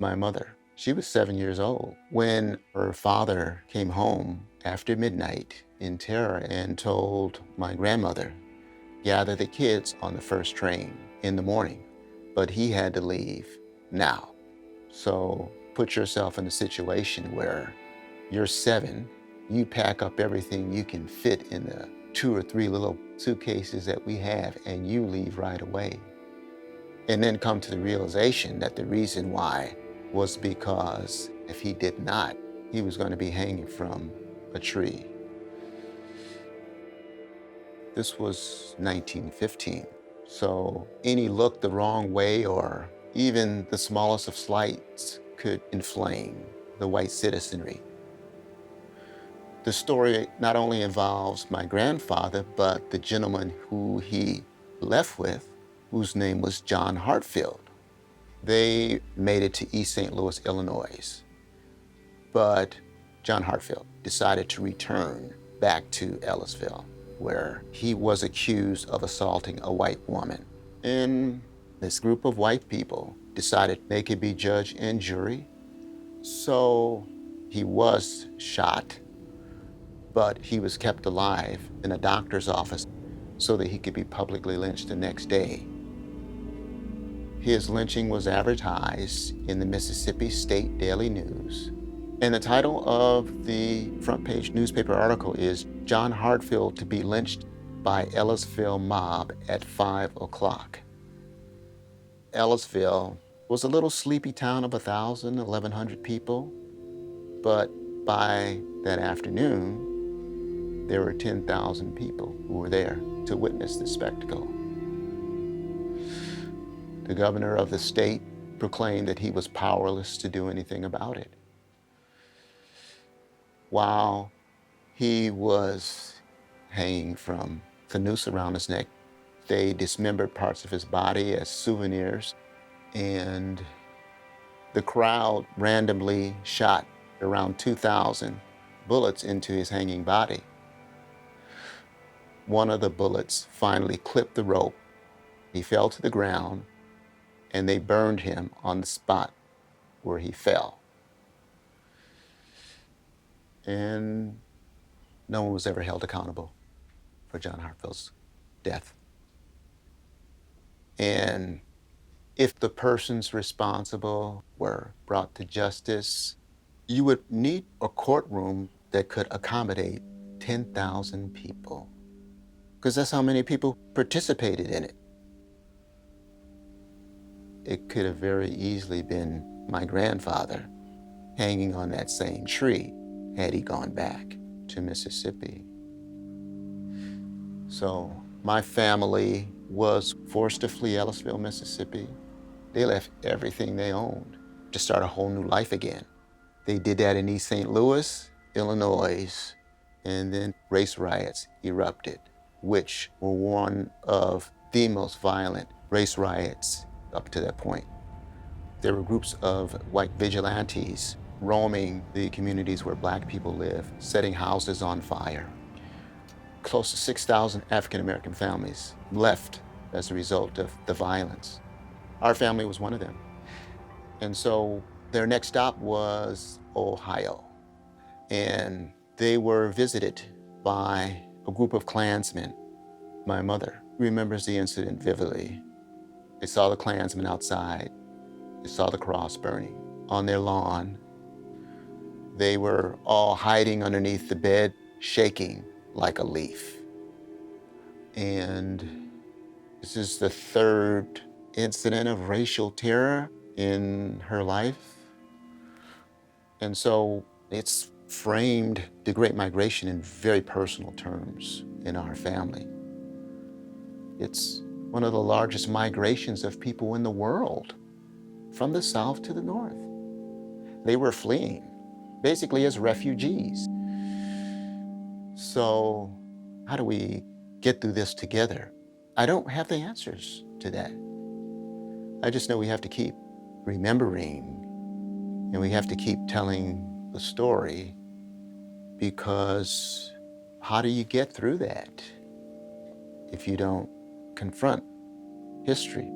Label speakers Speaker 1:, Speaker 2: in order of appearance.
Speaker 1: my mother. She was 7 years old when her father came home after midnight in terror and told my grandmother, gather the kids on the first train in the morning, but he had to leave now. So put yourself in a situation where you're 7, you pack up everything you can fit in the 2 or 3 little suitcases that we have, and you leave right away. And then come to the realization that the reason why was because if he did not, he was going to be hanging from a tree. This was 1915. So any look the wrong way or even the smallest of slights could inflame the white citizenry. The story not only involves my grandfather, but the gentleman who he left with, whose name was John Hartfield. They made it to East St. Louis, Illinois, but John Hartfield decided to return back to Ellisville, where he was accused of assaulting a white woman. And this group of white people decided they could be judge and jury. So he was shot, but he was kept alive in a doctor's office so that he could be publicly lynched the next day. His lynching was advertised in the Mississippi State Daily News. And the title of the front page newspaper article is John Hartfield to be lynched by Ellisville mob at 5 o'clock. Ellisville was a little sleepy town of 1,000, 1,100 people, but by that afternoon, there were 10,000 people who were there to witness the spectacle. The governor of the state proclaimed that he was powerless to do anything about it. While he was hanging from the noose around his neck, they dismembered parts of his body as souvenirs, and the crowd randomly shot around 2,000 bullets into his hanging body. One of the bullets finally clipped the rope. He fell to the ground, and they burned him on the spot where he fell. And no one was ever held accountable for John Hartfield's death. And if the persons responsible were brought to justice, you would need a courtroom that could accommodate 10,000 people, because that's how many people participated in it. It could have very easily been my grandfather hanging on that same tree had he gone back to Mississippi. So my family was forced to flee Ellisville, Mississippi. They left everything they owned to start a whole new life again. They did that in East St. Louis, Illinois, and then race riots erupted, which were one of the most violent race riots up to that point. There were groups of white vigilantes roaming the communities where Black people live, setting houses on fire. Close to 6,000 African-American families left as a result of the violence. Our family was one of them. And so their next stop was Ohio. And they were visited by a group of Klansmen. My mother remembers the incident vividly. They saw the Klansmen outside. They saw the cross burning on their lawn. They were all hiding underneath the bed, shaking like a leaf. And this is the third incident of racial terror in her life. And so it's framed the Great Migration in very personal terms in our family. It's one of the largest migrations of people in the world, from the South to the North. They were fleeing, basically as refugees. So how do we get through this together? I don't have the answers to that. I just know we have to keep remembering, and we have to keep telling the story, because how do you get through that if you don't confront history?